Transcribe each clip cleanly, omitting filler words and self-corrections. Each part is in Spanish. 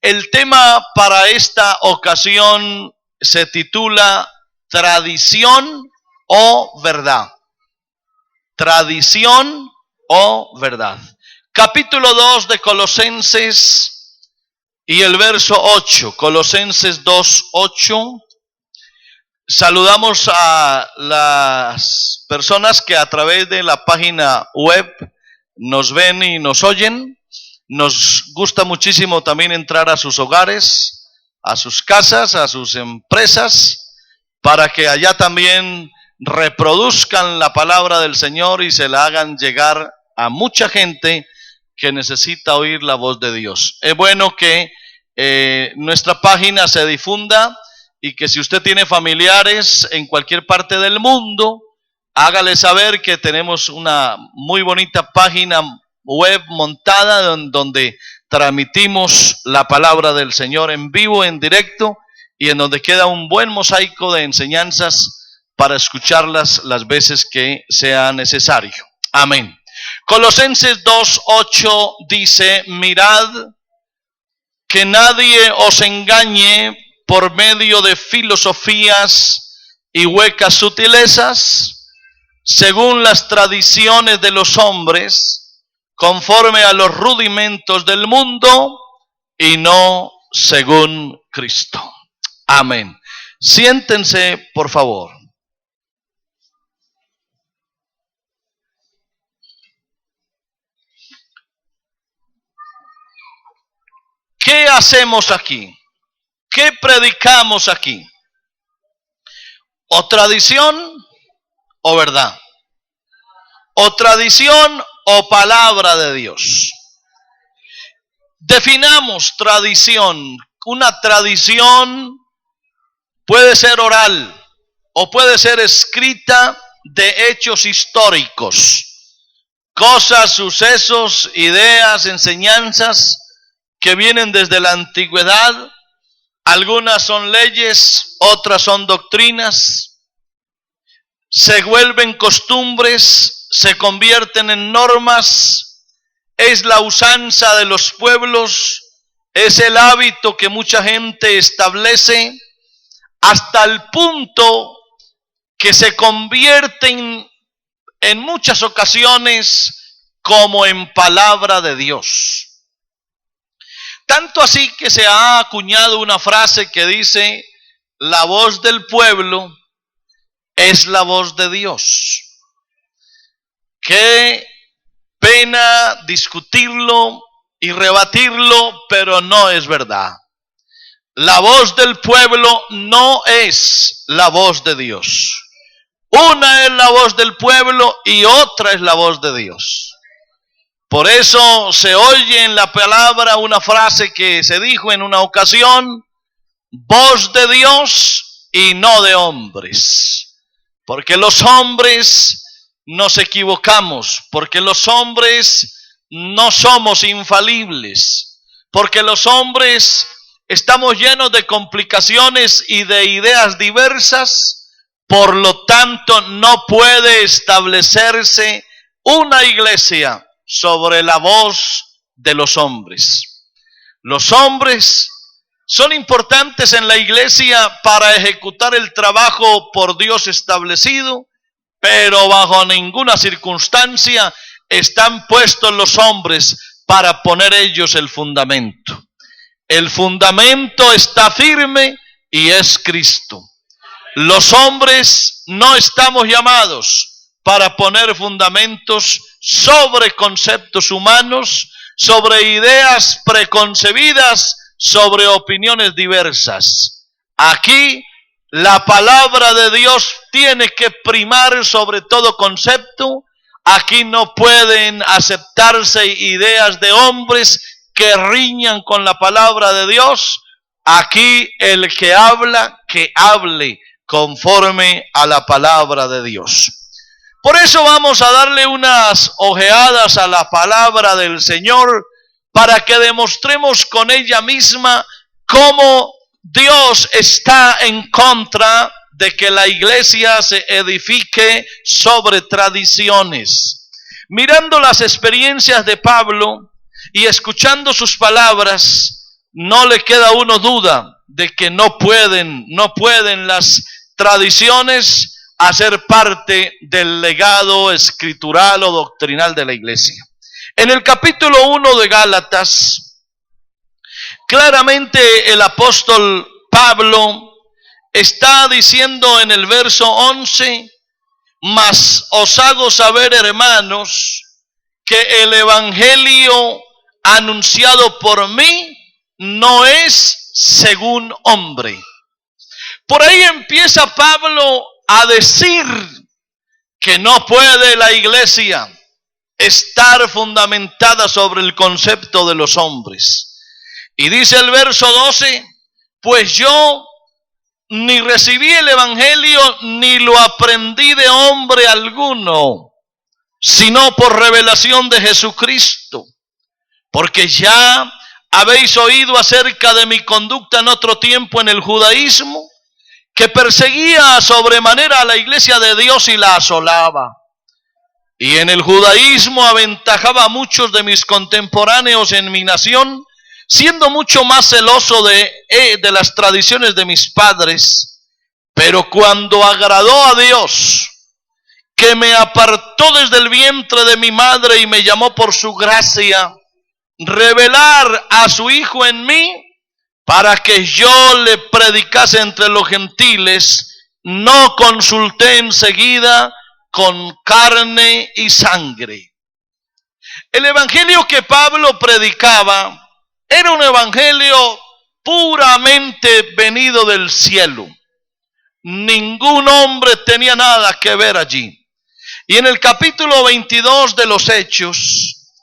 El tema para esta ocasión se titula Tradición o Verdad. Tradición o verdad. Capítulo 2 de Colosenses y el verso 8. Colosenses 2:8. Saludamos a las personas que a través de la página web nos ven y nos oyen. Nos gusta muchísimo también entrar a sus hogares, a sus casas, a sus empresas, para que allá también reproduzcan la palabra del Señor y se la hagan llegar a mucha gente que necesita oír la voz de Dios. Es bueno que nuestra página se difunda y que si usted tiene familiares en cualquier parte del mundo, hágale saber que tenemos una muy bonita página web montada donde transmitimos la palabra del Señor en vivo, en directo, y en donde queda un buen mosaico de enseñanzas para escucharlas las veces que sea necesario. Amén. Colosenses 2:8 dice: mirad que nadie os engañe por medio de filosofías y huecas sutilezas, según las tradiciones de los hombres, conforme a los rudimentos del mundo y no según Cristo. Amén. Siéntense, por favor. ¿Qué hacemos aquí? ¿Qué predicamos aquí? ¿O tradición o verdad? ¿O tradición o palabra de Dios? Definamos tradición. Una tradición puede ser oral o puede ser escrita de hechos históricos, cosas, sucesos, ideas, enseñanzas que vienen desde la antigüedad. Algunas son leyes, otras son doctrinas, se vuelven costumbres, se convierten en normas, es la usanza de los pueblos, es el hábito que mucha gente establece, hasta el punto que se convierten en muchas ocasiones como en palabra de Dios. Tanto así que se ha acuñado una frase que dice: la voz del pueblo es la voz de Dios. Qué pena discutirlo y rebatirlo, pero no es verdad. La voz del pueblo no es la voz de Dios. Una es la voz del pueblo y otra es la voz de Dios. Por eso se oye en la palabra una frase que se dijo en una ocasión: voz de Dios y no de hombres. Porque los hombres nos equivocamos, porque los hombres no somos infalibles, porque los hombres estamos llenos de complicaciones y de ideas diversas. Por lo tanto, no puede establecerse una iglesia sobre la voz de los hombres. Los hombres son importantes en la iglesia para ejecutar el trabajo por Dios establecido, pero bajo ninguna circunstancia están puestos los hombres para poner ellos el fundamento. El fundamento está firme y es Cristo. Los hombres no estamos llamados para poner fundamentos sobre conceptos humanos, sobre ideas preconcebidas, sobre opiniones diversas. Aquí la palabra de Dios tiene que primar sobre todo concepto. Aquí no pueden aceptarse ideas de hombres que riñan con la palabra de Dios. Aquí el que habla, que hable conforme a la palabra de Dios. Por eso vamos a darle unas ojeadas a la palabra del Señor para que demostremos con ella misma cómo Dios está en contra de que la iglesia se edifique sobre tradiciones. Mirando las experiencias de Pablo y escuchando sus palabras, no le queda a uno duda de que no pueden las tradiciones hacer parte del legado escritural o doctrinal de la iglesia. En el capítulo 1 de Gálatas, claramente el apóstol Pablo está diciendo en el verso 11: mas os hago saber, hermanos, que el evangelio anunciado por mí no es según hombre. Por ahí empieza Pablo a decir que no puede la iglesia estar fundamentada sobre el concepto de los hombres. Y dice el verso 12: pues yo ni recibí el evangelio ni lo aprendí de hombre alguno, sino por revelación de Jesucristo. Porque ya habéis oído acerca de mi conducta en otro tiempo en el judaísmo, que perseguía sobremanera a la iglesia de Dios y la asolaba. Y en el judaísmo aventajaba a muchos de mis contemporáneos en mi nación, siendo mucho más celoso de las tradiciones de mis padres. Pero cuando agradó a Dios, que me apartó desde el vientre de mi madre y me llamó por su gracia, revelar a su Hijo en mí, para que yo le predicase entre los gentiles, no consulté enseguida con carne y sangre. El evangelio que Pablo predicaba era un evangelio puramente venido del cielo. Ningún hombre tenía nada que ver allí. Y en el capítulo 22 de los Hechos,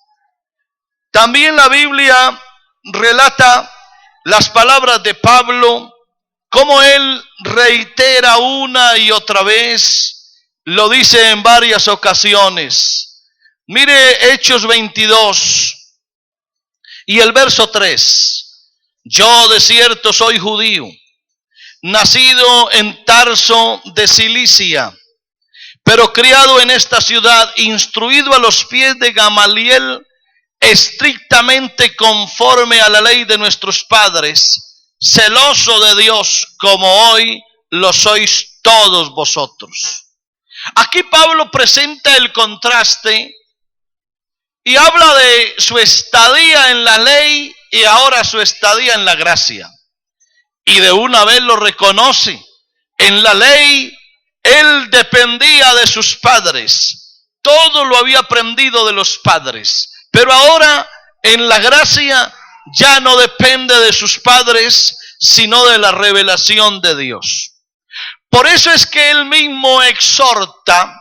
también la Biblia relata las palabras de Pablo, como él reitera una y otra vez, lo dice en varias ocasiones. Mire Hechos 22 y el verso 3. Yo de cierto soy judío, nacido en Tarso de Cilicia, pero criado en esta ciudad, instruido a los pies de Gamaliel, estrictamente conforme a la ley de nuestros padres, celoso de Dios como hoy lo sois todos vosotros. Aquí Pablo presenta el contraste y habla de su estadía en la ley y ahora su estadía en la gracia. Y de una vez lo reconoce. En la ley él dependía de sus padres, todo lo había aprendido de los padres. Pero ahora en la gracia ya no depende de sus padres, sino de la revelación de Dios. Por eso es que él mismo exhorta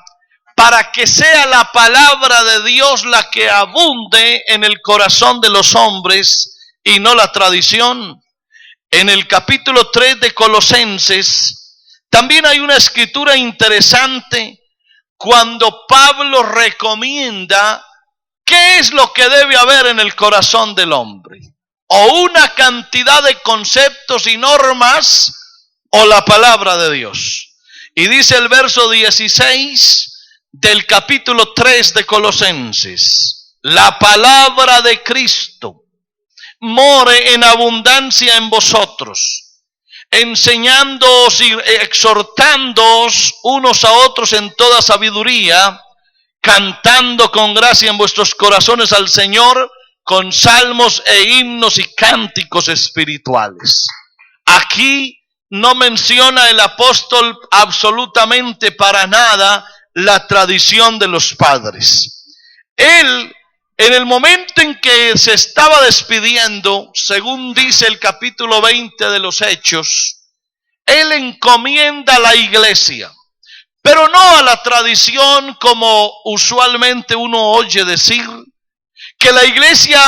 para que sea la palabra de Dios la que abunde en el corazón de los hombres y no la tradición. En el capítulo 3 de Colosenses también hay una escritura interesante cuando Pablo recomienda ¿qué es lo que debe haber en el corazón del hombre? O una cantidad de conceptos y normas, o la palabra de Dios. Y dice el verso 16 del capítulo 3 de Colosenses: la palabra de Cristo more en abundancia en vosotros, enseñándoos y exhortándoos unos a otros en toda sabiduría, cantando con gracia en vuestros corazones al Señor, con salmos e himnos y cánticos espirituales. Aquí no menciona el apóstol absolutamente para nada la tradición de los padres. Él, en el momento en que se estaba despidiendo, según dice el capítulo 20 de los Hechos, él encomienda a la iglesia, pero no a la tradición como usualmente uno oye decir, que la iglesia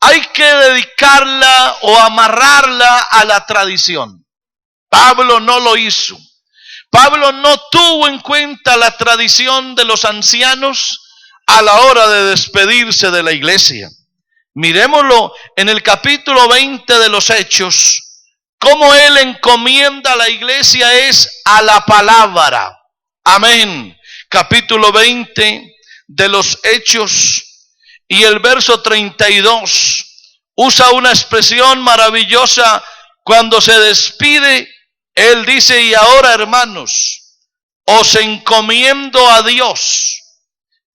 hay que dedicarla o amarrarla a la tradición. Pablo no lo hizo. Pablo no tuvo en cuenta la tradición de los ancianos a la hora de despedirse de la iglesia. Miremoslo en el capítulo 20 de los Hechos, cómo él encomienda a la iglesia es a la palabra. Amén. Capítulo 20 de los Hechos y el verso 32. usa una expresión maravillosa cuando se despide. Él dice: y ahora, hermanos, os encomiendo a Dios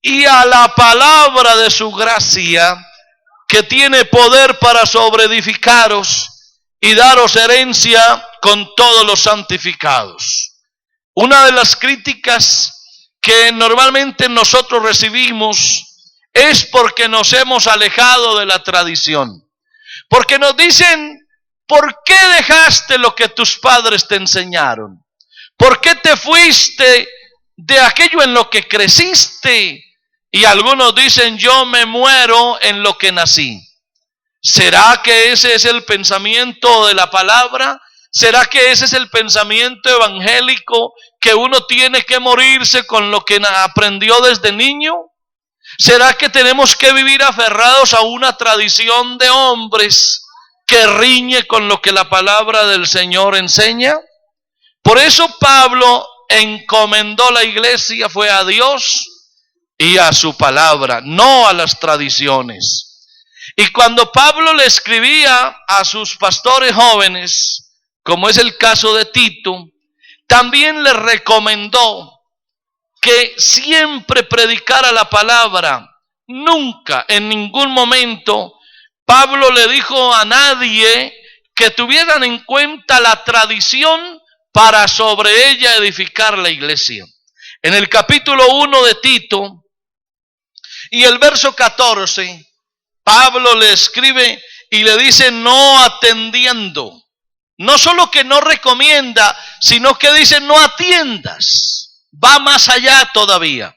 y a la palabra de su gracia, que tiene poder para sobreedificaros y daros herencia con todos los santificados. Una de las críticas que normalmente nosotros recibimos es porque nos hemos alejado de la tradición. Porque nos dicen: ¿por qué dejaste lo que tus padres te enseñaron? ¿Por qué te fuiste de aquello en lo que creciste? Y algunos dicen: yo me muero en lo que nací. ¿Será que ese es el pensamiento de la palabra? ¿Será que ese es el pensamiento evangélico, que uno tiene que morirse con lo que aprendió desde niño? ¿Será que tenemos que vivir aferrados a una tradición de hombres que riñe con lo que la palabra del Señor enseña? Por eso Pablo encomendó la iglesia fue a Dios y a su palabra, no a las tradiciones. Y cuando Pablo le escribía a sus pastores jóvenes, como es el caso de Tito, también les recomendó que siempre predicara la palabra. Nunca, en ningún momento, Pablo le dijo a nadie que tuvieran en cuenta la tradición para sobre ella edificar la iglesia. En el capítulo 1 de Tito y el verso 14, Pablo le escribe y le dice: no atendiendo. No solo que no recomienda, sino que dice: no atiendas. Va más allá todavía.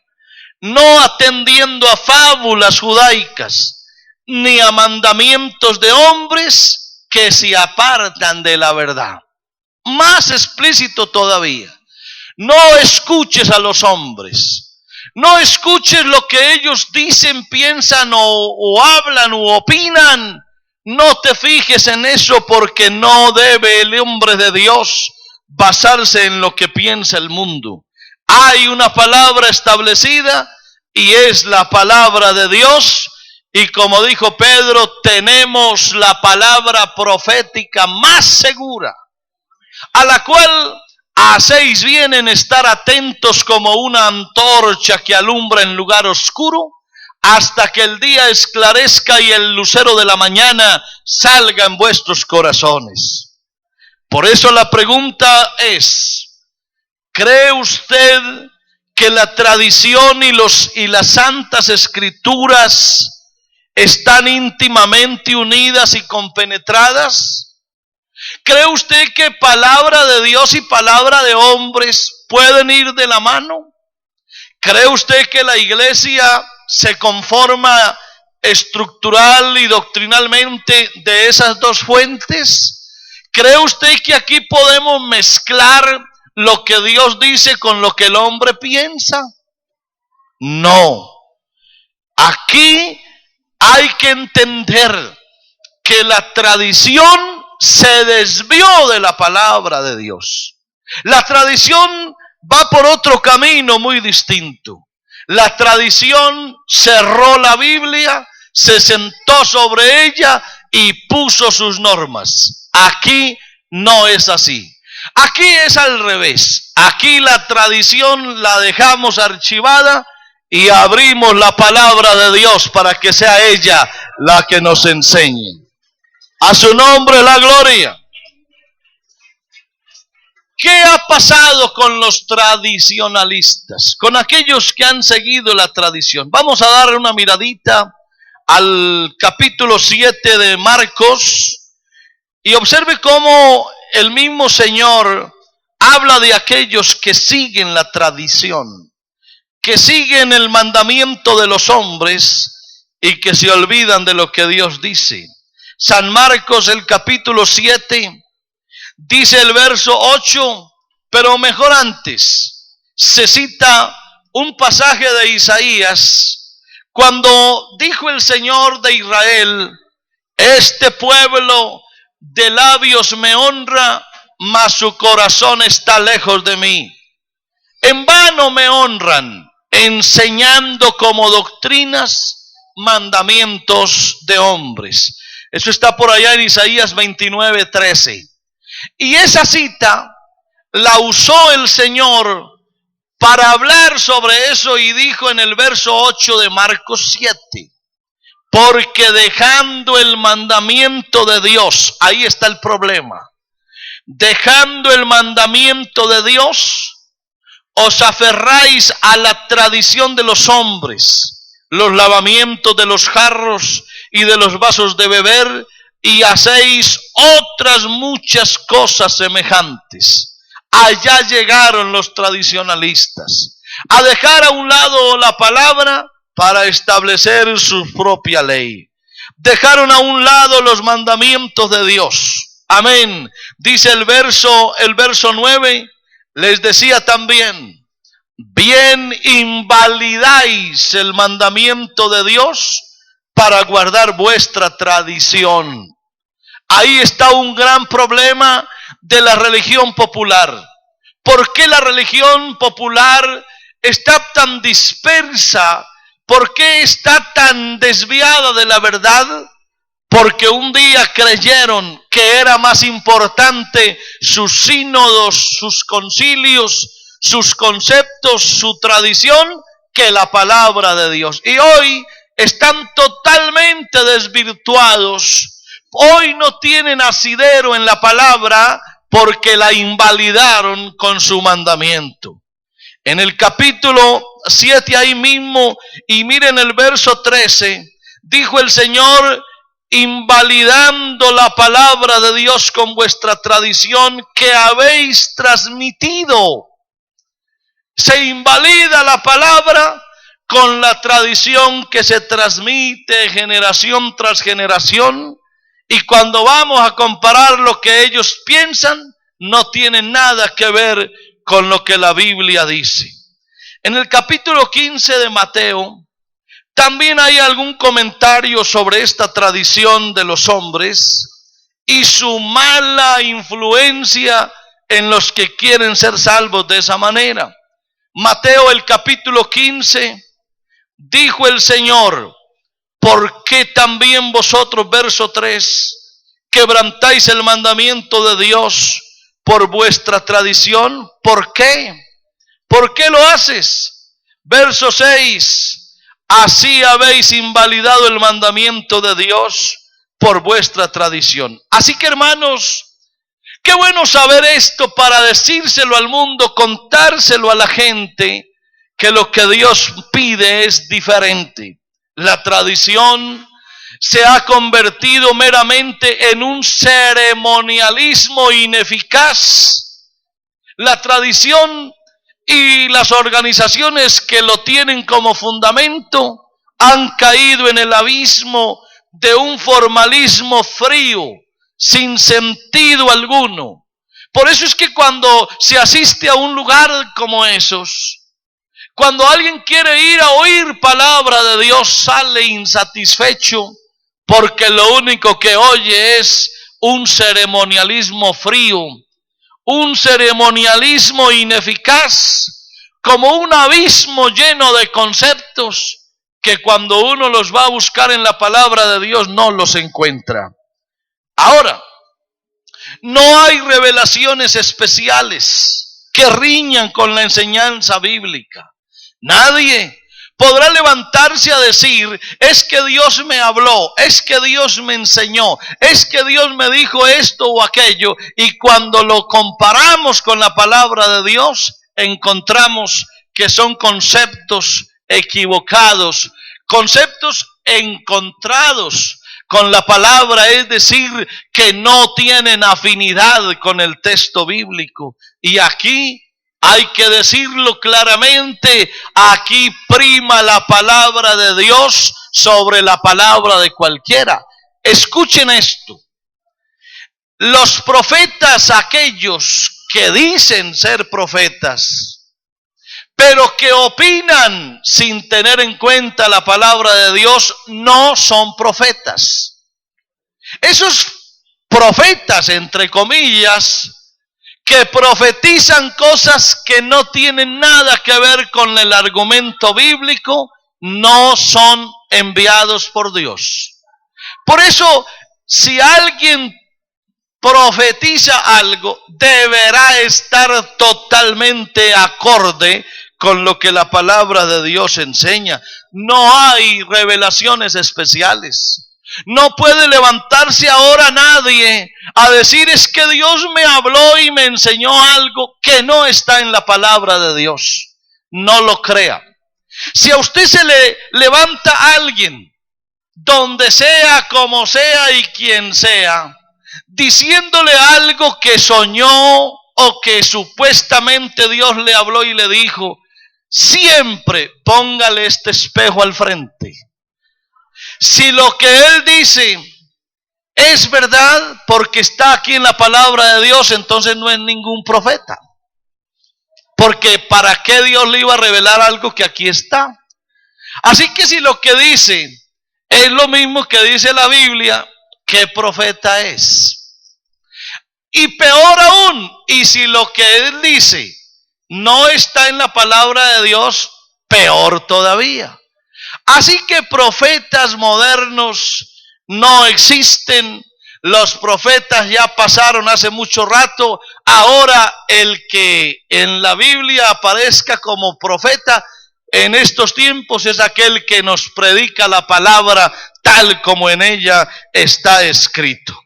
No atendiendo a fábulas judaicas, ni a mandamientos de hombres que se apartan de la verdad. Más explícito todavía: no escuches a los hombres. No escuches lo que ellos dicen, piensan o hablan o opinan. No te fijes en eso, porque no debe el hombre de Dios basarse en lo que piensa el mundo. Hay una palabra establecida y es la palabra de Dios. Y como dijo Pedro, tenemos la palabra profética más segura, a la cual hacéis bien en estar atentos como una antorcha que alumbra en lugar oscuro, hasta que el día esclarezca y el lucero de la mañana salga en vuestros corazones. Por eso la pregunta es: ¿cree usted que la tradición y las santas escrituras están íntimamente unidas y compenetradas? ¿Cree usted que palabra de Dios y palabra de hombres pueden ir de la mano? ¿Cree usted que la iglesia se conforma estructural y doctrinalmente de esas dos fuentes? ¿Cree usted que aquí podemos mezclar lo que Dios dice con lo que el hombre piensa? No. Aquí hay que entender que la tradición se desvió de la palabra de Dios. La tradición va por otro camino muy distinto. La tradición cerró la Biblia, se sentó sobre ella y puso sus normas. Aquí no es así. Aquí es al revés. Aquí la tradición la dejamos archivada y abrimos la palabra de Dios para que sea ella la que nos enseñe. A su nombre la gloria. ¿Qué ha pasado con los tradicionalistas? Con aquellos que han seguido la tradición. Vamos a darle una miradita al capítulo 7 de Marcos y observe cómo el mismo Señor habla de aquellos que siguen la tradición, que siguen el mandamiento de los hombres y que se olvidan de lo que Dios dice. San Marcos, el capítulo 7, dice el verso 8, pero mejor antes se cita un pasaje de Isaías, cuando dijo el Señor de Israel: este pueblo de labios me honra, mas su corazón está lejos de mí. En vano me honran, enseñando como doctrinas mandamientos de hombres. Eso está por allá en Isaías 29:13. Y esa cita la usó el Señor para hablar sobre eso y dijo en el verso 8 de Marcos 7. Porque dejando el mandamiento de Dios, ahí está el problema. Dejando el mandamiento de Dios, os aferráis a la tradición de los hombres, los lavamientos de los jarros y de los vasos de beber, y hacéis otras muchas cosas semejantes. Allá llegaron los tradicionalistas, a dejar a un lado la palabra para establecer su propia ley. Dejaron a un lado los mandamientos de Dios. Amén. Dice el verso 9, les decía también, bien invalidáis el mandamiento de Dios para guardar vuestra tradición. Ahí está un gran problema de la religión popular. ¿Por qué la religión popular está tan dispersa? ¿Por qué está tan desviada de la verdad? Porque un día creyeron que era más importante sus sínodos, sus concilios, sus conceptos, su tradición, que la palabra de Dios. Y hoy están totalmente desvirtuados. Hoy no tienen asidero en la palabra porque la invalidaron con su mandamiento. En el capítulo 7 ahí mismo, y miren el verso 13, dijo el Señor, invalidando la palabra de Dios con vuestra tradición que habéis transmitido. Se invalida la palabra con la tradición que se transmite generación tras generación, y cuando vamos a comparar lo que ellos piensan, no tiene nada que ver con lo que la Biblia dice. En el capítulo 15 de Mateo, también hay algún comentario sobre esta tradición de los hombres y su mala influencia en los que quieren ser salvos de esa manera. Mateo el capítulo 15, dijo el Señor, ¿por qué también vosotros, verso 3, quebrantáis el mandamiento de Dios por vuestra tradición? ¿Por qué? ¿Por qué lo haces? Verso 6, así habéis invalidado el mandamiento de Dios por vuestra tradición. Así que, hermanos, qué bueno saber esto para decírselo al mundo, contárselo a la gente, que lo que Dios pide es diferente. La tradición se ha convertido meramente en un ceremonialismo ineficaz. La tradición y las organizaciones que lo tienen como fundamento han caído en el abismo de un formalismo frío, sin sentido alguno. Por eso es que cuando se asiste a un lugar como esos, cuando alguien quiere ir a oír palabra de Dios, sale insatisfecho porque lo único que oye es un ceremonialismo frío, un ceremonialismo ineficaz, como un abismo lleno de conceptos que cuando uno los va a buscar en la palabra de Dios no los encuentra. Ahora, no hay revelaciones especiales que riñan con la enseñanza bíblica. Nadie podrá levantarse a decir, es que Dios me habló, es que Dios me enseñó, es que Dios me dijo esto o aquello, y cuando lo comparamos con la palabra de Dios, encontramos que son conceptos equivocados, conceptos encontrados con la palabra, es decir, que no tienen afinidad con el texto bíblico. Y aquí hay que decirlo claramente, aquí prima la palabra de Dios sobre la palabra de cualquiera. Escuchen esto. Los profetas, aquellos que dicen ser profetas, pero que opinan sin tener en cuenta la palabra de Dios, no son profetas. Esos profetas, entre comillas, que profetizan cosas que no tienen nada que ver con el argumento bíblico, no son enviados por Dios. Por eso si alguien profetiza algo, deberá estar totalmente acorde con lo que la palabra de Dios enseña. No hay revelaciones especiales. No puede levantarse ahora nadie a decir es que Dios me habló y me enseñó algo que no está en la palabra de Dios. No lo crea. Si a usted se le levanta a alguien, donde sea, como sea y quien sea, diciéndole algo que soñó o que supuestamente Dios le habló y le dijo, siempre póngale este espejo al frente. Si lo que él dice es verdad, porque está aquí en la palabra de Dios, entonces no es ningún profeta. Porque ¿para qué Dios le iba a revelar algo que aquí está? Así que si lo que dice es lo mismo que dice la Biblia, ¿qué profeta es? Y peor aún, y si lo que él dice no está en la palabra de Dios, peor todavía. Así que profetas modernos no existen. Los profetas ya pasaron hace mucho rato. Ahora el que en la Biblia aparezca como profeta en estos tiempos es aquel que nos predica la palabra tal como en ella está escrito.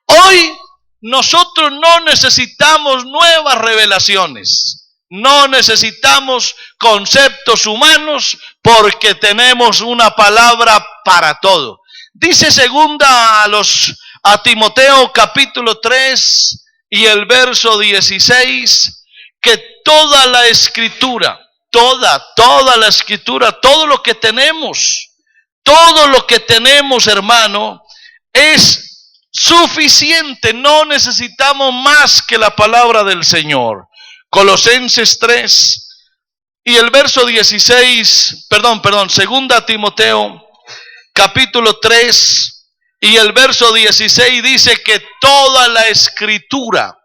Hoy nosotros no necesitamos nuevas revelaciones. No necesitamos conceptos humanos porque tenemos una palabra para todo. Dice segunda a Timoteo capítulo 3 y el verso 16 que toda la escritura, toda la escritura, todo lo que tenemos, hermano, es suficiente. No necesitamos más que la palabra del Señor. Colosenses 3 y el verso 16, segunda Timoteo capítulo 3 y el verso 16 dice que toda la escritura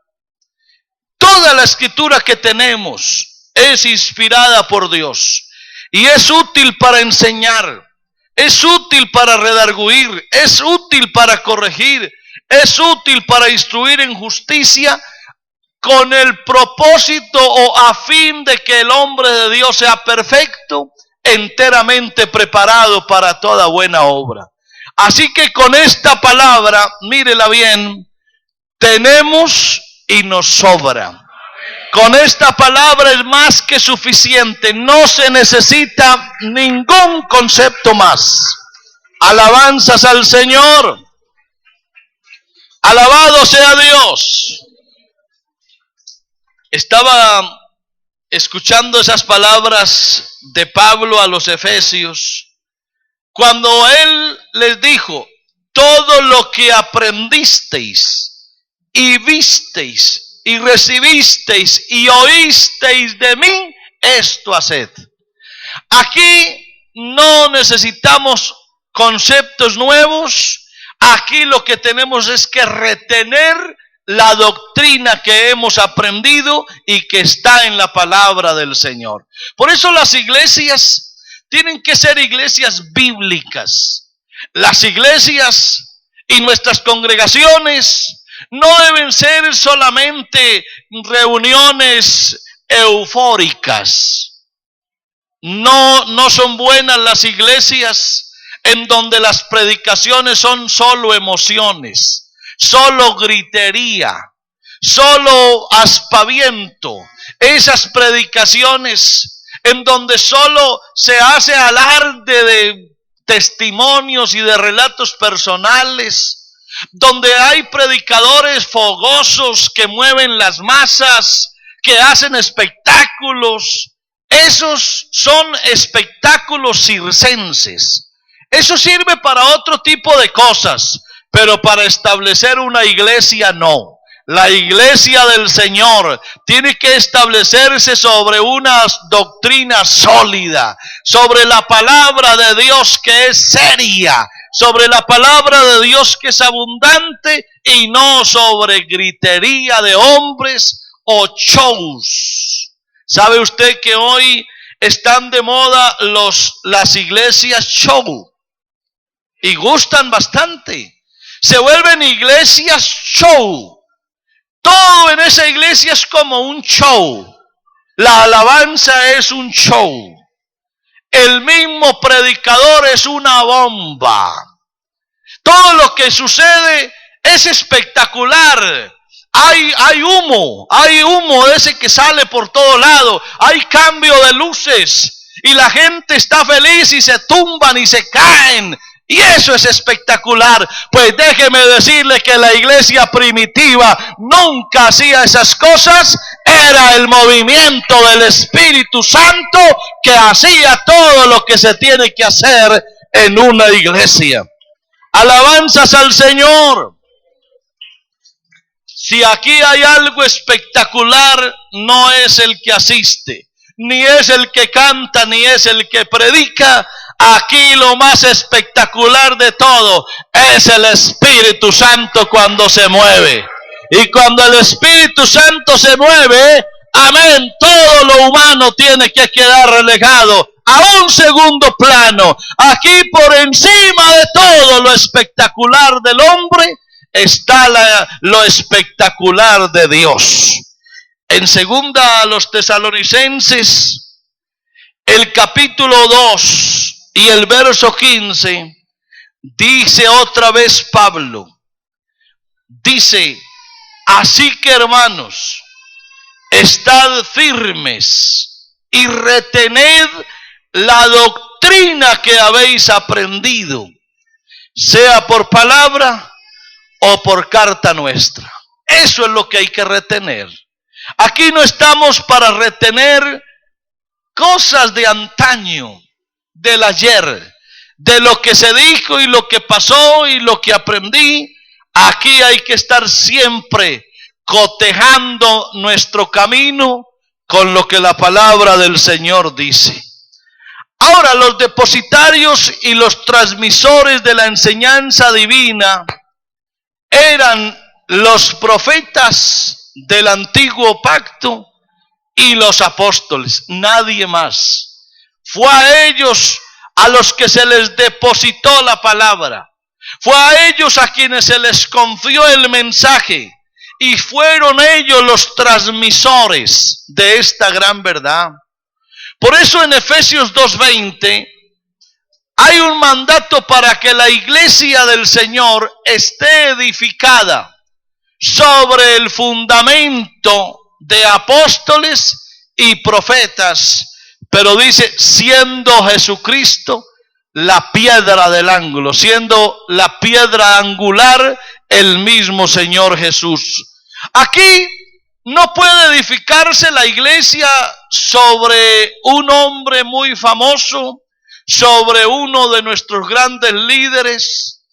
que tenemos es inspirada por Dios y es útil para enseñar, es útil para redarguir, es útil para corregir, es útil para instruir en justicia, con el propósito o a fin de que el hombre de Dios sea perfecto, enteramente preparado para toda buena obra. Así que con esta palabra, mírela bien, tenemos y nos sobra. Con esta palabra es más que suficiente, no se necesita ningún concepto más. Alabanzas al Señor. Alabado sea Dios. Estaba escuchando esas palabras de Pablo a los Efesios, cuando él les dijo, todo lo que aprendisteis y visteis y recibisteis y oísteis de mí, esto haced. Aquí no necesitamos conceptos nuevos, aquí lo que tenemos es que retener la doctrina que hemos aprendido y que está en la palabra del Señor. Por eso las iglesias tienen que ser iglesias bíblicas. Las iglesias y nuestras congregaciones no deben ser solamente reuniones eufóricas. No son buenas las iglesias en donde las predicaciones son solo emociones, solo gritería, solo aspaviento. Esas predicaciones en donde solo se hace alarde de testimonios y de relatos personales, donde hay predicadores fogosos que mueven las masas, que hacen espectáculos. Esos son espectáculos circenses. Eso sirve para otro tipo de cosas, pero para establecer una iglesia no. La iglesia del Señor tiene que establecerse sobre una doctrina sólida, sobre la palabra de Dios que es seria, sobre la palabra de Dios que es abundante y no sobre gritería de hombres o shows. ¿Sabe usted que hoy están de moda las iglesias show? Y gustan bastante. Se vuelven iglesias show. Todo en esa iglesia es como un show. La alabanza es un show. El mismo predicador es una bomba. Todo lo que sucede es espectacular. Hay humo ese que sale por todo lado. Hay cambio de luces y la gente está feliz y se tumban y se caen. Y eso es espectacular. Pues déjeme decirle que la iglesia primitiva nunca hacía esas cosas. Era el movimiento del Espíritu Santo que hacía todo lo que se tiene que hacer en una iglesia. Alabanzas al Señor. Si aquí hay algo espectacular, no es el que asiste, ni es el que canta, ni es el que predica. Aquí lo más espectacular de todo es el Espíritu Santo cuando se mueve. Y cuando el Espíritu Santo se mueve, amén, todo lo humano tiene que quedar relegado a un segundo plano. Aquí por encima de todo lo espectacular del hombre está lo espectacular de Dios. En segunda a los Tesalonicenses, el capítulo 2 y el verso 15, dice otra vez Pablo, dice, así que hermanos, estad firmes y retened la doctrina que habéis aprendido, sea por palabra o por carta nuestra. Eso es lo que hay que retener. Aquí no estamos para retener cosas de antaño, del ayer, de lo que se dijo y lo que pasó y lo que aprendí. Aquí hay que estar siempre cotejando nuestro camino con lo que la palabra del Señor dice. Ahora, los depositarios y los transmisores de la enseñanza divina eran los profetas del antiguo pacto y los apóstoles, nadie más. Fue a ellos a los que se les depositó la palabra. Fue a ellos a quienes se les confió el mensaje. Y fueron ellos los transmisores de esta gran verdad. Por eso en Efesios 2:20 hay un mandato para que la iglesia del Señor esté edificada sobre el fundamento de apóstoles y profetas. Pero dice, siendo Jesucristo la piedra del ángulo, siendo la piedra angular el mismo Señor Jesús. Aquí no puede edificarse la iglesia sobre un hombre muy famoso, sobre uno de nuestros grandes líderes.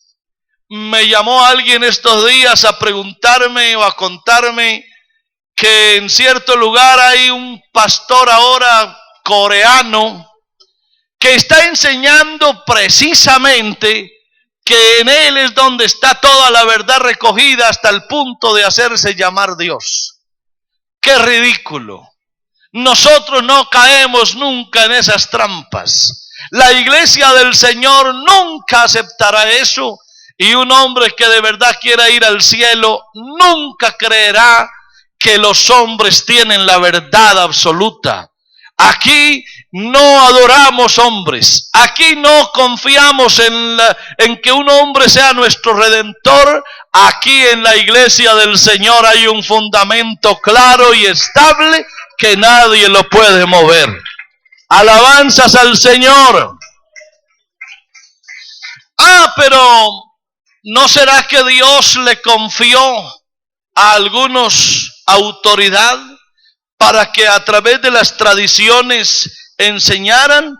Me llamó alguien estos días a preguntarme o a contarme que en cierto lugar hay un pastor ahora coreano que está enseñando precisamente que en él es donde está toda la verdad recogida hasta el punto de hacerse llamar Dios. ¡Qué ridículo! Nosotros no caemos nunca en esas trampas. La iglesia del Señor nunca aceptará eso, y un hombre que de verdad quiera ir al cielo nunca creerá que los hombres tienen la verdad absoluta. Aquí no adoramos hombres. Aquí no confiamos en que un hombre sea nuestro redentor. Aquí en la iglesia del Señor hay un fundamento claro y estable que nadie lo puede mover. Alabanzas al Señor. Pero ¿no será que Dios le confió a algunos autoridad para que a través de las tradiciones enseñaran?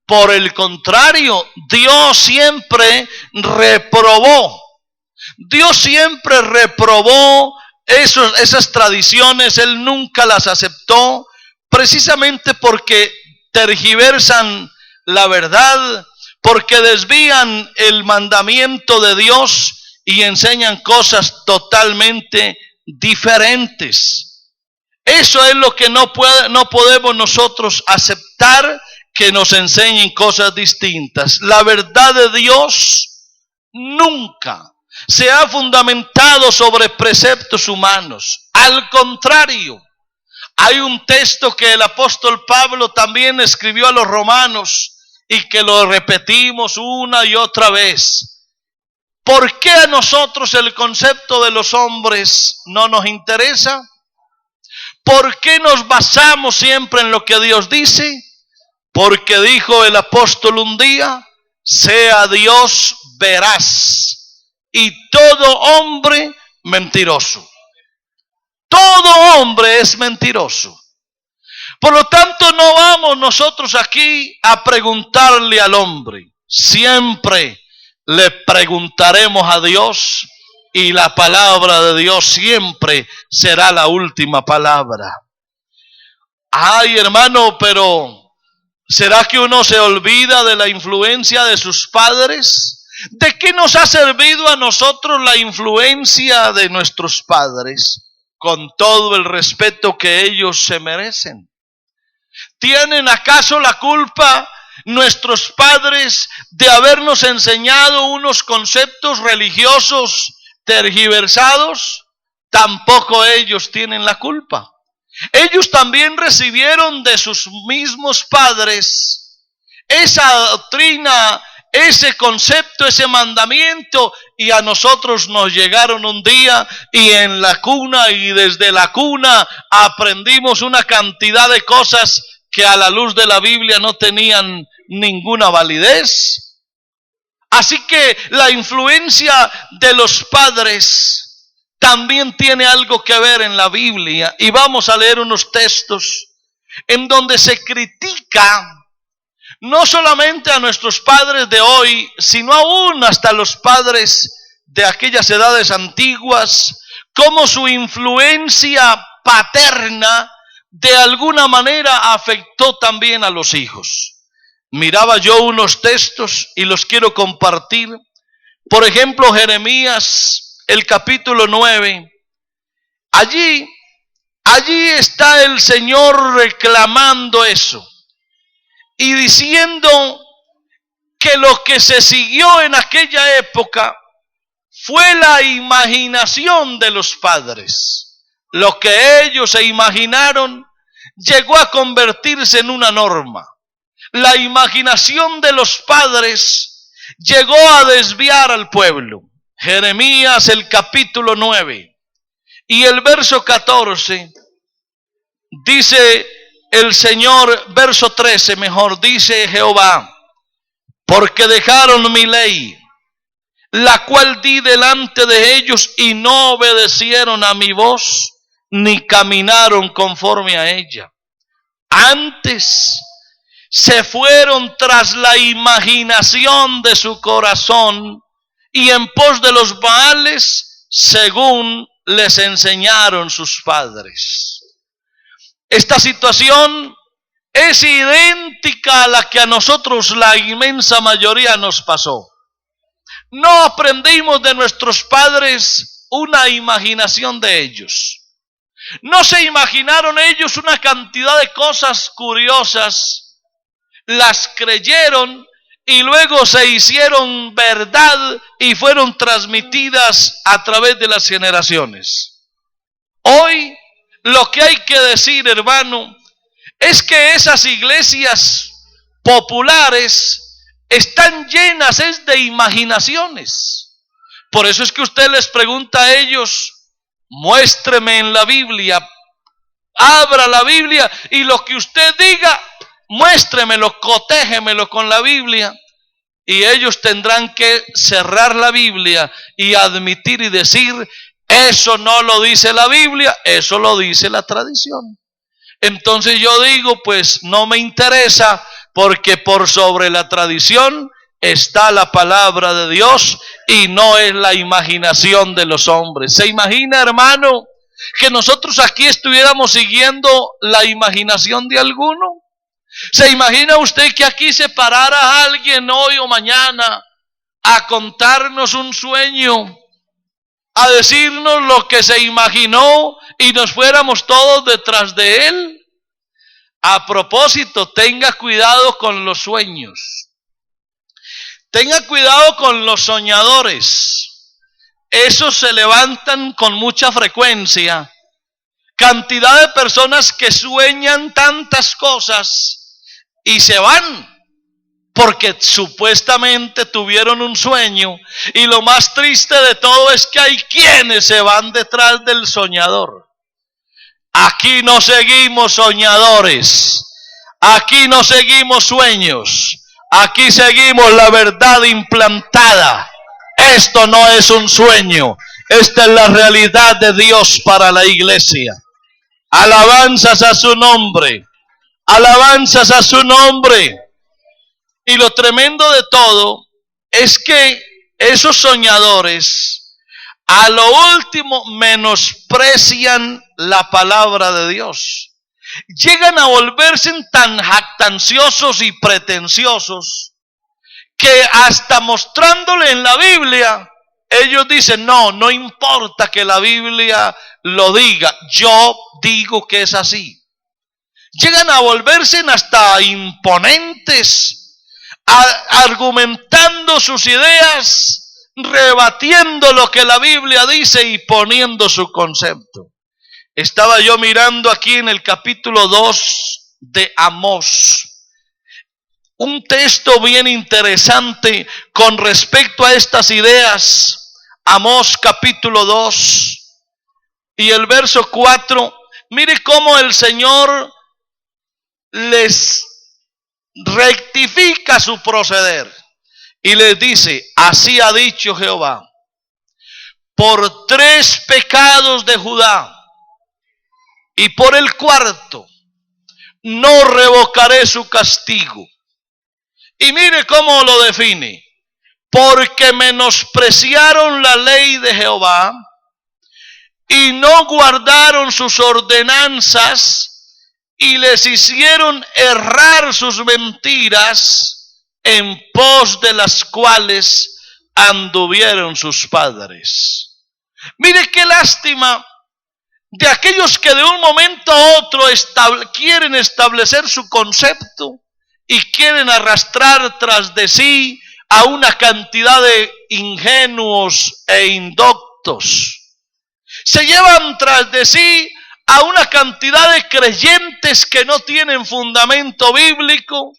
Por el contrario, Dios siempre reprobó. Dios siempre reprobó esas tradiciones. Él nunca las aceptó, precisamente porque tergiversan la verdad, porque desvían el mandamiento de Dios y enseñan cosas totalmente diferentes. Eso es lo que no podemos nosotros aceptar, que nos enseñen cosas distintas. La verdad de Dios nunca se ha fundamentado sobre preceptos humanos. Al contrario, hay un texto que el apóstol Pablo también escribió a los romanos y que lo repetimos una y otra vez. ¿Por qué a nosotros el concepto de los hombres no nos interesa? ¿Por qué nos basamos siempre en lo que Dios dice? Porque dijo el apóstol un día, sea Dios veraz y todo hombre mentiroso. Todo hombre es mentiroso. Por lo tanto, no vamos nosotros aquí a preguntarle al hombre. Siempre le preguntaremos a Dios y la palabra de Dios siempre será la última palabra. Ay, hermano, pero ¿será que uno se olvida de la influencia de sus padres? ¿De qué nos ha servido a nosotros la influencia de nuestros padres? Con todo el respeto que ellos se merecen. ¿Tienen acaso la culpa nuestros padres de habernos enseñado unos conceptos religiosos tergiversados? Tampoco ellos tienen la culpa. Ellos también recibieron de sus mismos padres esa doctrina, ese concepto, ese mandamiento, y a nosotros nos llegaron un día y en la cuna y desde la cuna aprendimos una cantidad de cosas que a la luz de la Biblia no tenían ninguna validez. Así que la influencia de los padres también tiene algo que ver en la Biblia, y vamos a leer unos textos en donde se critica no solamente a nuestros padres de hoy, sino aún hasta los padres de aquellas edades antiguas, cómo su influencia paterna de alguna manera afectó también a los hijos. Miraba yo unos textos y los quiero compartir. Por ejemplo, Jeremías, el capítulo 9. Allí está el Señor reclamando eso y diciendo que lo que se siguió en aquella época fue la imaginación de los padres. Lo que ellos se imaginaron llegó a convertirse en una norma. La imaginación de los padres llegó a desviar al pueblo. Jeremías, el capítulo 9 y el verso 14, dice el Señor, verso 13 mejor, dice Jehová: porque dejaron mi ley, la cual di delante de ellos, y no obedecieron a mi voz, ni caminaron conforme a ella. Antes se fueron tras la imaginación de su corazón, y en pos de los Baales, según les enseñaron sus padres. Esta situación es idéntica a la que a nosotros la inmensa mayoría nos pasó. No aprendimos de nuestros padres una imaginación de ellos. No se imaginaron ellos una cantidad de cosas curiosas, las creyeron y luego se hicieron verdad y fueron transmitidas a través de las generaciones. Hoy lo que hay que decir, hermano, es que esas iglesias populares están llenas de imaginaciones. Por eso es que usted les pregunta a ellos: muéstreme en la Biblia, abra la Biblia y lo que usted diga, muéstremelo, cotéjemelo con la Biblia. Y ellos tendrán que cerrar la Biblia y admitir y decir: eso no lo dice la Biblia, eso lo dice la tradición. Entonces yo digo, pues no me interesa, porque por sobre la tradición está la palabra de Dios y no es la imaginación de los hombres. ¿Se imagina, hermano, que nosotros aquí estuviéramos siguiendo la imaginación de alguno? ¿Se imagina usted que aquí se parara alguien hoy o mañana a contarnos un sueño, a decirnos lo que se imaginó y nos fuéramos todos detrás de él? A propósito, tenga cuidado con los sueños. Tenga cuidado con los soñadores. esos se levantan con mucha frecuencia. Cantidad de personas que sueñan tantas cosas y se van porque supuestamente tuvieron un sueño, y lo más triste de todo es que hay quienes se van detrás del soñador. Aquí no seguimos soñadores, aquí no seguimos sueños, aquí seguimos la verdad implantada. Esto no es un sueño, esta es la realidad de Dios para la iglesia. Alabanzas a su nombre, alabanzas a su nombre. Y lo tremendo de todo es que esos soñadores a lo último menosprecian la palabra de Dios. Llegan a volverse tan jactanciosos y pretenciosos que hasta mostrándole en la Biblia, ellos dicen, no importa que la Biblia lo diga, yo digo que es así. Llegan a volverse hasta imponentes, argumentando sus ideas, rebatiendo lo que la Biblia dice y poniendo su concepto. Estaba yo mirando aquí en el capítulo 2 de Amós, un texto bien interesante con respecto a estas ideas. Amós capítulo 2 y el verso 4. Mire cómo el Señor les rectifica su proceder y les dice, así ha dicho Jehová, por 3 pecados de Judá y por el 4 no revocaré su castigo. Y mire cómo lo define, porque menospreciaron la ley de Jehová y no guardaron sus ordenanzas, y les hicieron errar sus mentiras, en pos de las cuales anduvieron sus padres. Mire qué lástima de aquellos que de un momento a otro quieren establecer su concepto y quieren arrastrar tras de sí a una cantidad de ingenuos e indoctos. Se llevan tras de sí a una cantidad de creyentes que no tienen fundamento bíblico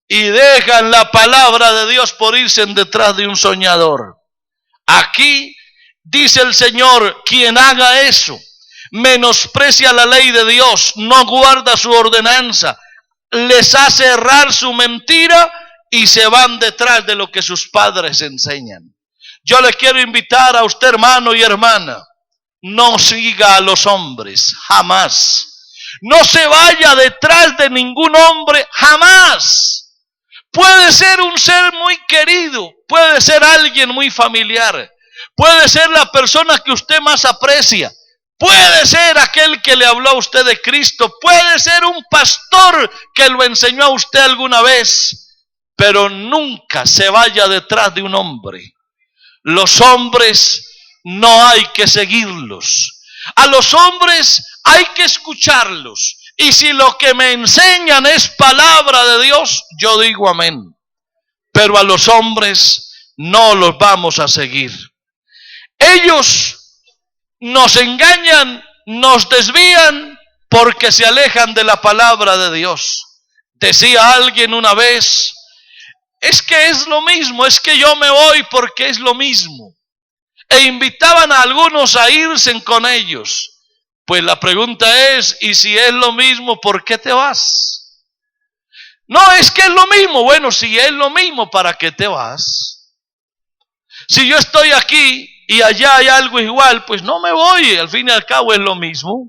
y dejan la palabra de Dios por irse detrás de un soñador. Aquí dice el Señor, quien haga eso, menosprecia la ley de Dios, no guarda su ordenanza, les hace errar su mentira y se van detrás de lo que sus padres enseñan. Yo le quiero invitar a usted, hermano y hermana, no siga a los hombres, jamás. No se vaya detrás de ningún hombre, jamás. Puede ser un ser muy querido, puede ser alguien muy familiar, puede ser la persona que usted más aprecia, puede ser aquel que le habló a usted de Cristo, puede ser un pastor que lo enseñó a usted alguna vez, pero nunca se vaya detrás de un hombre. Los hombres no hay que seguirlos. A los hombres hay que escucharlos. Y si lo que me enseñan es palabra de Dios, yo digo amén. Pero a los hombres no los vamos a seguir. Ellos nos engañan, nos desvían porque se alejan de la palabra de Dios. Decía alguien una vez, es que es lo mismo, es que yo me voy porque es lo mismo. E invitaban a algunos a irse con ellos. Pues la pregunta es, ¿y si es lo mismo, por qué te vas? No, es que es lo mismo. Bueno, si es lo mismo, ¿para qué te vas? Si yo estoy aquí y allá hay algo igual, pues no me voy, al fin y al cabo es lo mismo.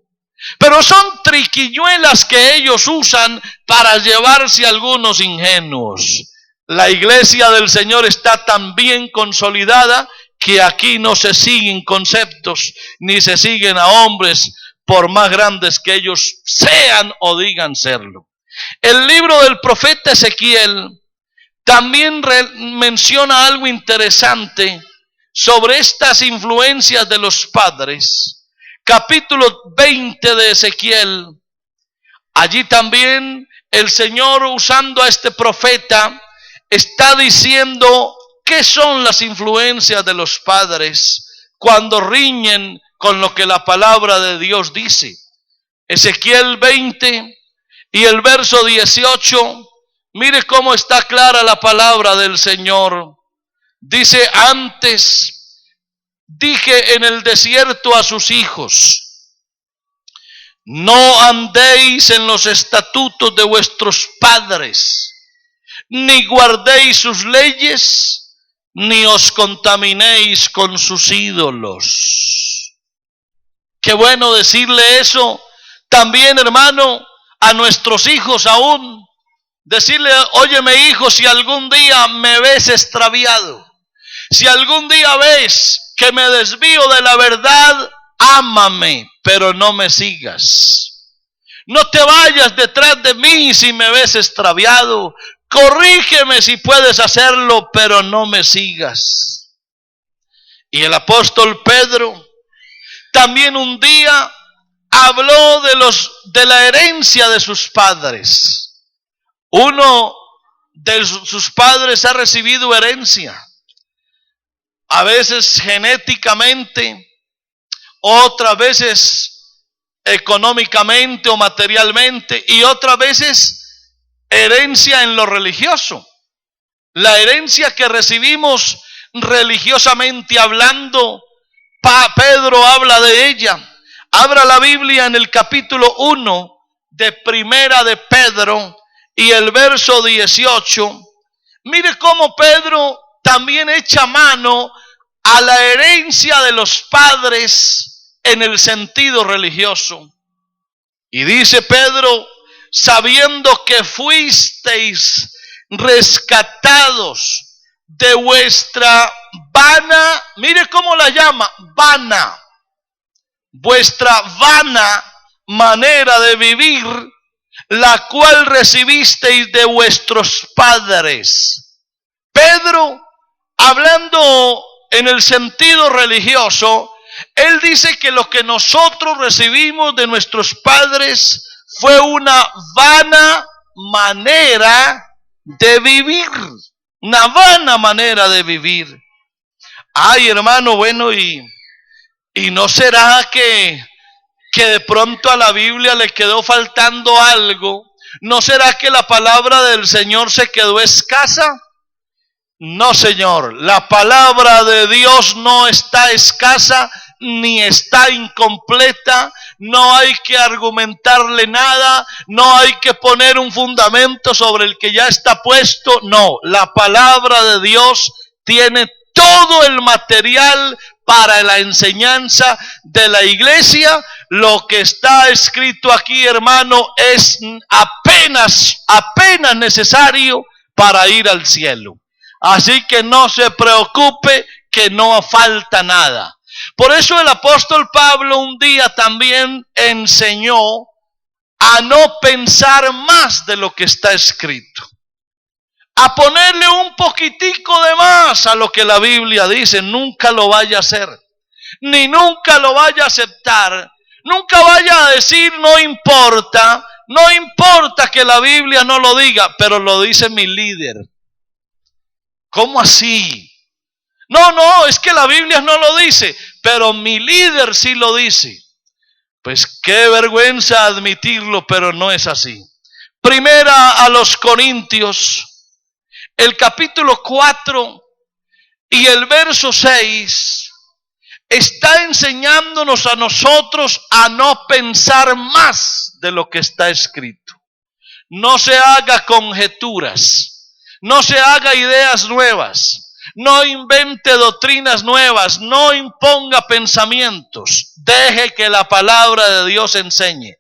Pero son triquiñuelas que ellos usan para llevarse a algunos ingenuos. La iglesia del Señor está tan bien consolidada que aquí no se siguen conceptos, ni se siguen a hombres, por más grandes que ellos sean o digan serlo. El libro del profeta Ezequiel también menciona algo interesante sobre estas influencias de los padres. Capítulo 20 de Ezequiel. Allí también el Señor, usando a este profeta, está diciendo qué son las influencias de los padres cuando riñen con lo que la palabra de Dios dice. Ezequiel 20 y el verso 18, mire cómo está clara la palabra del Señor. Dice: antes dije en el desierto a sus hijos: no andéis en los estatutos de vuestros padres, ni guardéis sus leyes, ni os contaminéis con sus ídolos. Qué bueno decirle eso también, hermano, a nuestros hijos aún. Decirle: óyeme, hijo, si algún día me ves extraviado, si algún día ves que me desvío de la verdad, ámame, pero no me sigas. No te vayas detrás de mí si me ves extraviado. Corrígeme si puedes hacerlo, pero no me sigas. Y el apóstol Pedro también un día habló de la herencia de sus padres. Uno de sus padres ha recibido herencia, a veces genéticamente, otras veces económicamente o materialmente, y otras veces herencia en lo religioso. La herencia que recibimos religiosamente hablando, Pedro habla de ella. Abra la Biblia en el capítulo 1 de Primera de Pedro y el verso 18. Mire cómo Pedro también echa mano a la herencia de los padres en el sentido religioso. Y dice Pedro: sabiendo que fuisteis rescatados de vuestra vana, mire cómo la llama, vana, vuestra vana manera de vivir, la cual recibisteis de vuestros padres. Pedro, hablando en el sentido religioso, él dice que lo que nosotros recibimos de nuestros padres fue una vana manera de vivir. Una vana manera de vivir. Ay, hermano, bueno, y no será que de pronto a la Biblia le quedó faltando algo. ¿No será que la palabra del Señor se quedó escasa? No, Señor, la palabra de Dios no está escasa ni está incompleta. No hay que argumentarle nada, no hay que poner un fundamento sobre el que ya está puesto. No, la palabra de Dios tiene todo el material para la enseñanza de la iglesia. Lo que está escrito aquí, hermano, es apenas necesario para ir al cielo. Así que no se preocupe que no falta nada. Por eso el apóstol Pablo un día también enseñó a no pensar más de lo que está escrito, a ponerle un poquitico de más a lo que la Biblia dice. Nunca lo vaya a hacer, ni nunca lo vaya a aceptar. Nunca vaya a decir: no importa que la Biblia no lo diga, pero lo dice mi líder. ¿Cómo así? No, es que la Biblia no lo dice, pero mi líder sí lo dice. Pues qué vergüenza admitirlo, pero no es así. Primera a los Corintios, el capítulo 4 y el verso 6, está enseñándonos a nosotros a no pensar más de lo que está escrito. No se haga conjeturas, no se haga ideas nuevas, no invente doctrinas nuevas, no imponga pensamientos. Deje que la palabra de Dios enseñe.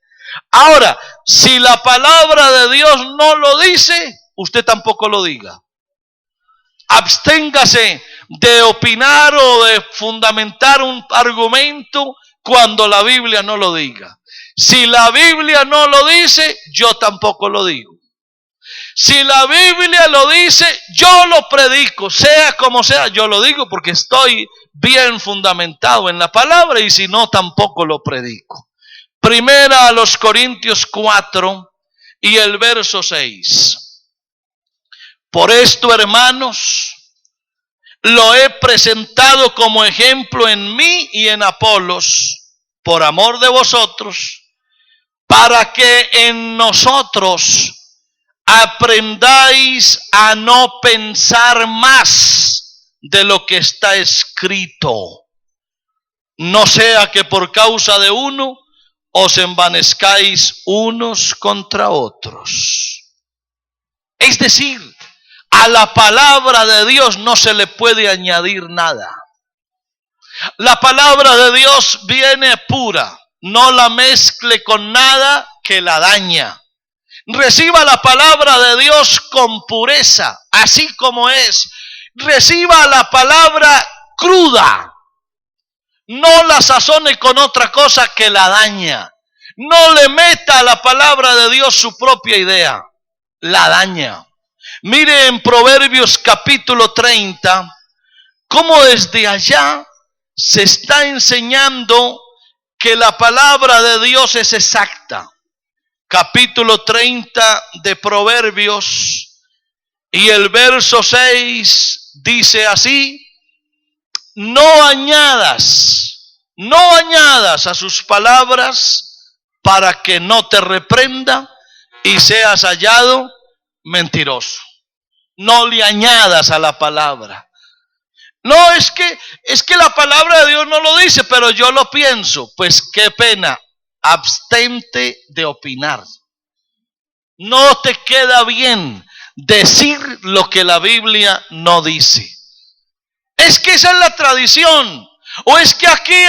Ahora, si la palabra de Dios no lo dice, usted tampoco lo diga. Absténgase de opinar o de fundamentar un argumento cuando la Biblia no lo diga. Si la Biblia no lo dice, yo tampoco lo digo. Si la Biblia lo dice, yo lo predico, sea como sea, yo lo digo porque estoy bien fundamentado en la palabra, y si no, tampoco lo predico. Primera a los Corintios 4 y el verso 6. Por esto, hermanos, lo he presentado como ejemplo en mí y en Apolos, por amor de vosotros, para que en nosotros aprendáis a no pensar más de lo que está escrito, no sea que por causa de uno os envanezcáis unos contra otros. Es decir, a la palabra de Dios no se le puede añadir nada. La palabra de Dios viene pura, no la mezcle con nada que la daña. Reciba la palabra de Dios con pureza, así como es. Reciba la palabra cruda. No la sazone con otra cosa que la daña. No le meta a la palabra de Dios su propia idea. La daña. Mire en Proverbios capítulo 30, cómo desde allá se está enseñando que la palabra de Dios es exacta. Capítulo 30 de Proverbios y el verso 6 dice así: no añadas a sus palabras para que no te reprenda y seas hallado mentiroso. No le añadas a la palabra. No, es que la palabra de Dios no lo dice, pero yo lo pienso. Pues qué pena, abstente de opinar. No te queda bien decir lo que la Biblia no dice. Es que esa es la tradición. O es que aquí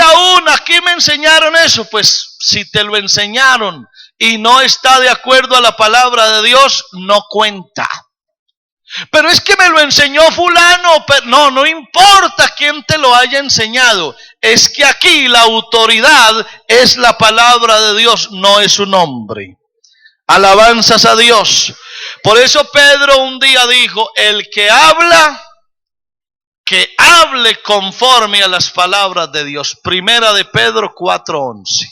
me enseñaron eso. Pues si te lo enseñaron y no está de acuerdo a la palabra de Dios, no cuenta. Pero es que me lo enseñó fulano. No importa quién te lo haya enseñado. Es que aquí la autoridad es la palabra de Dios, no es un hombre. Alabanzas a Dios. Por eso Pedro un día dijo: el que habla, que hable conforme a las palabras de Dios. Primera de Pedro 4:11.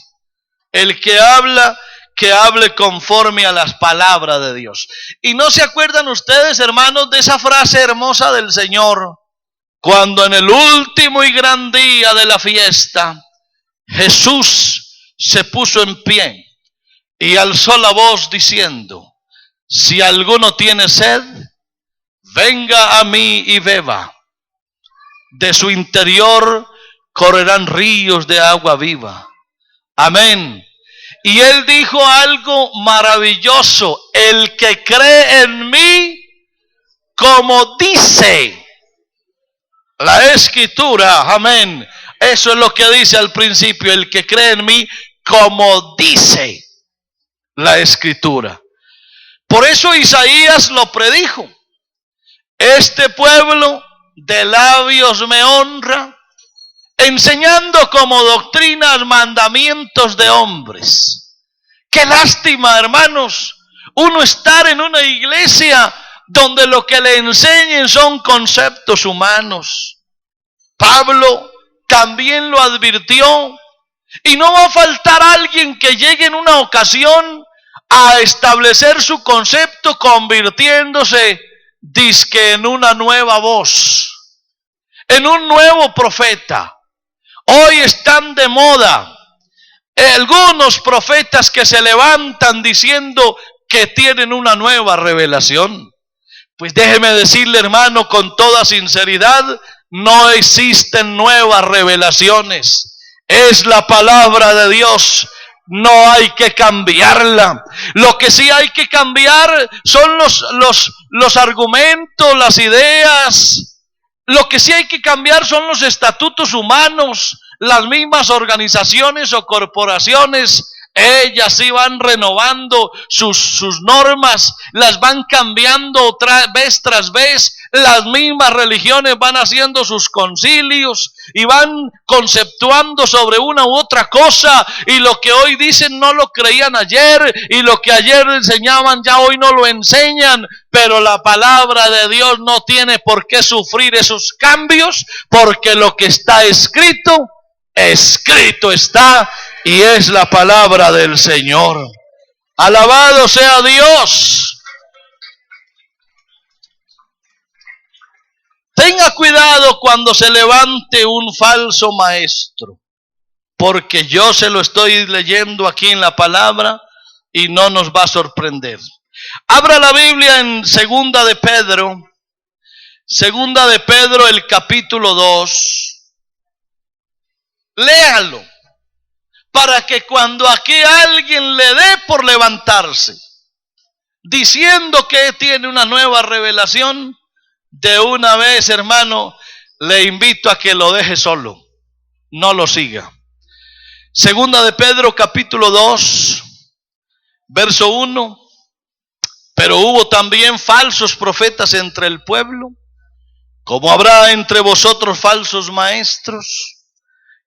El que habla, que hable conforme a las palabras de Dios. ¿Y no se acuerdan ustedes, hermanos, de esa frase hermosa del Señor? Cuando en el último y gran día de la fiesta, Jesús se puso en pie y alzó la voz diciendo: si alguno tiene sed, venga a mí y beba. De su interior correrán ríos de agua viva. Amén. Y él dijo algo maravilloso: el que cree en mí, como dice la Escritura. Amén. Eso es lo que dice al principio: el que cree en mí, como dice la Escritura. Por eso Isaías lo predijo: este pueblo de labios me honra, enseñando como doctrinas mandamientos de hombres. Qué lástima, hermanos, uno estar en una iglesia donde lo que le enseñen son conceptos humanos. Pablo también lo advirtió. Y no va a faltar alguien que llegue en una ocasión a establecer su concepto convirtiéndose dizque en una nueva voz, en un nuevo profeta. Hoy están de moda algunos profetas que se levantan diciendo que tienen una nueva revelación. Pues déjeme decirle, hermano, con toda sinceridad, no existen nuevas revelaciones. Es la palabra de Dios. No hay que cambiarla. Lo que sí hay que cambiar son los argumentos, las ideas. Lo que sí hay que cambiar son los estatutos humanos. Las mismas organizaciones o corporaciones, ellas sí van renovando sus normas, las van cambiando vez tras vez. Las mismas religiones van haciendo sus concilios y van conceptuando sobre una u otra cosa, y lo que hoy dicen no lo creían ayer, y lo que ayer enseñaban ya hoy no lo enseñan. Pero la palabra de Dios no tiene por qué sufrir esos cambios, porque lo que está escrito, escrito está, y es la palabra del Señor. Alabado sea Dios. Tenga cuidado cuando se levante un falso maestro, porque yo se lo estoy leyendo aquí en la palabra y no nos va a sorprender. Abra la Biblia en Segunda de Pedro el capítulo 2. Léalo, para que cuando aquí alguien le dé por levantarse, diciendo que tiene una nueva revelación, de una vez, hermano, le invito a que lo deje solo, no lo siga. Segunda de Pedro capítulo 2, verso 1. Pero hubo también falsos profetas entre el pueblo, como habrá entre vosotros falsos maestros,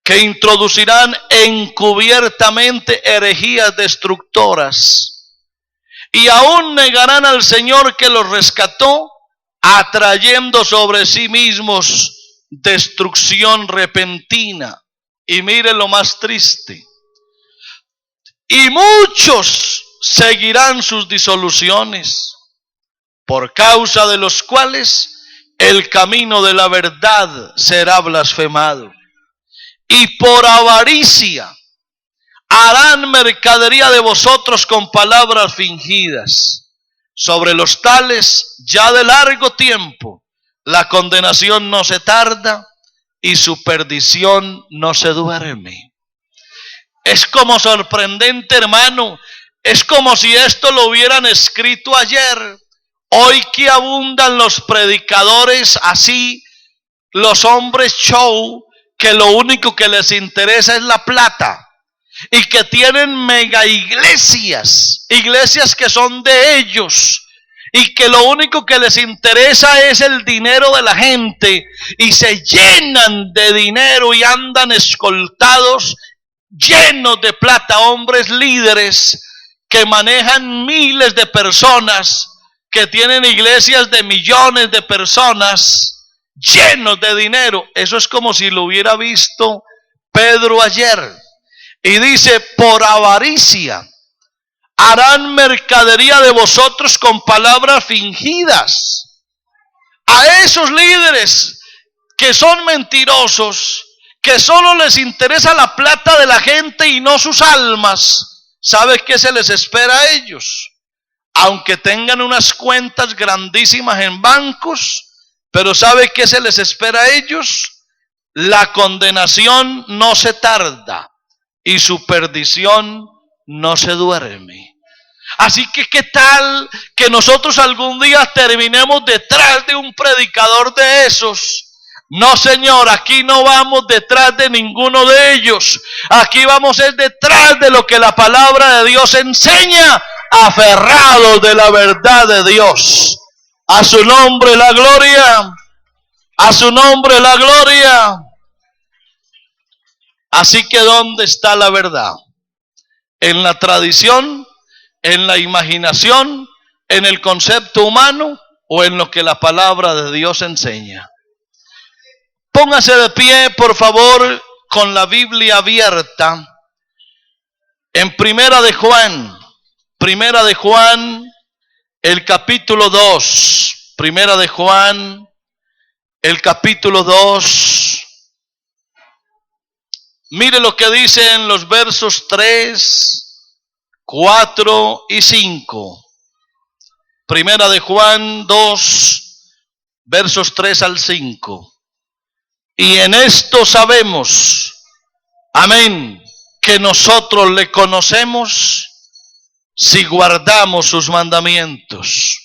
que introducirán encubiertamente herejías destructoras, y aún negarán al Señor que los rescató, atrayendo sobre sí mismos destrucción repentina. Y mire lo más triste: y muchos seguirán sus disoluciones, por causa de los cuales el camino de la verdad será blasfemado. Y por avaricia harán mercadería de vosotros con palabras fingidas. Sobre los tales, ya de largo tiempo, la condenación no se tarda y su perdición no se duerme. Es como sorprendente, hermano. Es como si esto lo hubieran escrito ayer. Hoy que abundan los predicadores así, los hombres show, que lo único que les interesa es la plata, y que tienen mega iglesias que son de ellos, y que lo único que les interesa es el dinero de la gente, y se llenan de dinero y andan escoltados, llenos de plata, hombres líderes que manejan miles de personas, que tienen iglesias de millones de personas, llenos de dinero. Eso es como si lo hubiera visto Pedro ayer. Y dice: por avaricia harán mercadería de vosotros con palabras fingidas. A esos líderes que son mentirosos, que solo les interesa la plata de la gente y no sus almas, ¿sabe qué se les espera a ellos? Aunque tengan unas cuentas grandísimas en bancos, pero ¿sabe qué se les espera a ellos? La condenación no se tarda y su perdición no se duerme. Así que ¿qué tal que nosotros algún día terminemos detrás de un predicador de esos? No, señor, aquí no vamos detrás de ninguno de ellos. Aquí vamos es detrás de lo que la palabra de Dios enseña, aferrados de la verdad de Dios. A su nombre la gloria. A su nombre la gloria. Así que ¿dónde está la verdad? ¿En la tradición? ¿En la imaginación? ¿En el concepto humano? ¿O en lo que la palabra de Dios enseña? Póngase de pie, por favor, con la Biblia abierta en Primera de Juan, el capítulo 2. Primera de Juan, el capítulo 2. Mire lo que dice en los versos 3, 4 y 5. Primera de Juan 2, versos 3 al 5. Y en esto sabemos, amén, que nosotros le conocemos si guardamos sus mandamientos.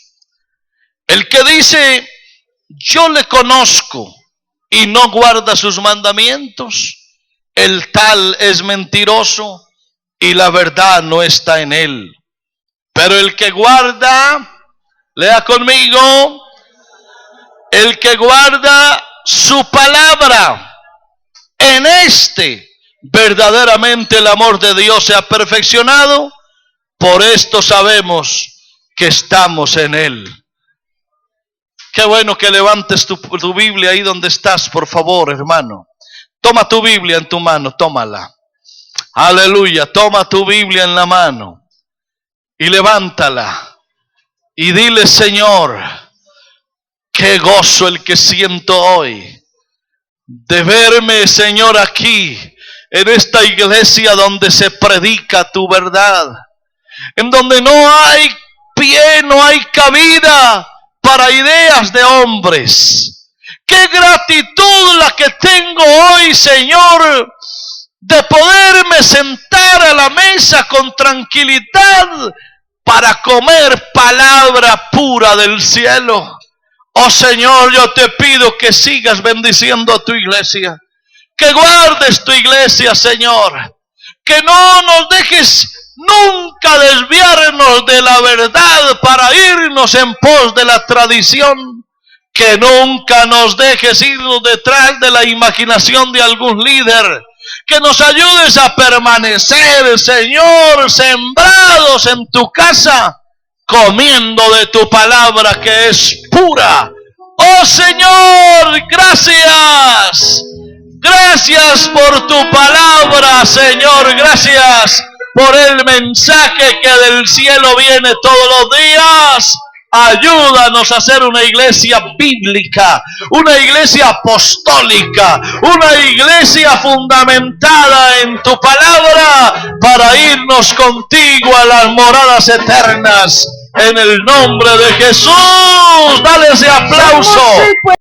El que dice, yo le conozco, y no guarda sus mandamientos, el tal es mentiroso y la verdad no está en él. Pero el que guarda, lea conmigo, el que guarda su palabra, en este verdaderamente el amor de Dios se ha perfeccionado. Por esto sabemos que estamos en él. Qué bueno que levantes tu Biblia ahí donde estás, por favor, hermano. Toma tu Biblia en tu mano, tómala. Aleluya, toma tu Biblia en la mano y levántala y dile, Señor, Qué gozo el que siento hoy de verme, Señor, aquí en esta iglesia donde se predica tu verdad, en donde no hay pie, no hay cabida para ideas de hombres. Qué gratitud la que tengo hoy, Señor, de poderme sentar a la mesa con tranquilidad para comer palabra pura del cielo. Oh Señor, yo te pido que sigas bendiciendo a tu iglesia, que guardes tu iglesia, Señor, que no nos dejes nunca desviarnos de la verdad para irnos en pos de la tradición, que nunca nos dejes irnos detrás de la imaginación de algún líder, que nos ayudes a permanecer, Señor, sembrados en tu casa, comiendo de tu palabra que es pura. Oh Señor, gracias. Gracias por tu palabra, Señor. Gracias por el mensaje que del cielo viene todos los días. Ayúdanos a ser una iglesia bíblica, una iglesia apostólica, una iglesia fundamentada en tu palabra para irnos contigo a las moradas eternas. En el nombre de Jesús, dale ese aplauso.